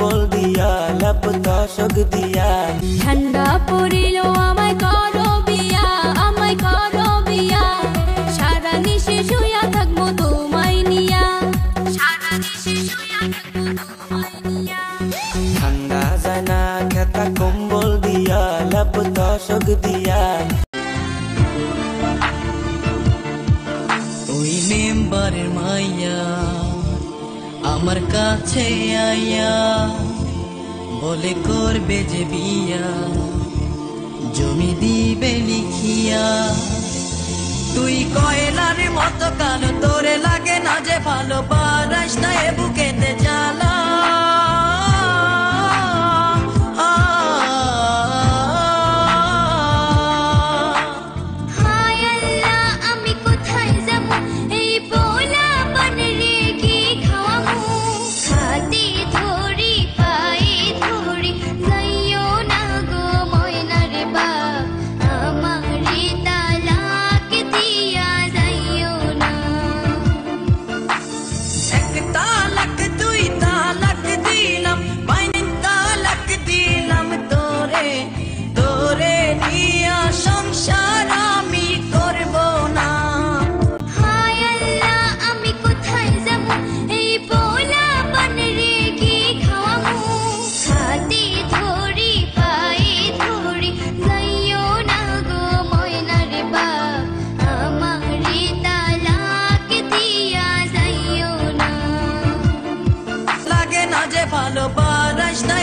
কম্বল দিয়া লেপ তোষক দিয়া ঠান্ডা পড়িল আমায় করো বিয়া, আমায় করো বিয়া, সারা নিশে শুয়া থাকবো তোমায় নিয়া, সারা নিশে শুয়া থাকবো তোমায় নিয়া। ঠান্ডা যায় না খেতা কম্বল দিয়া লেপ তোষক দিয়া। ওই মেম্বারের মাইয়া আমার কাছে আইয়া বলে করবে যে বিয়া, জমি দিবে লিখিয়া। তুই কয়লার মতো কালো, তোরে লাগে না যে ভালো, পারাস না এ বুকেতে জ্বালা। ভালো পারাস না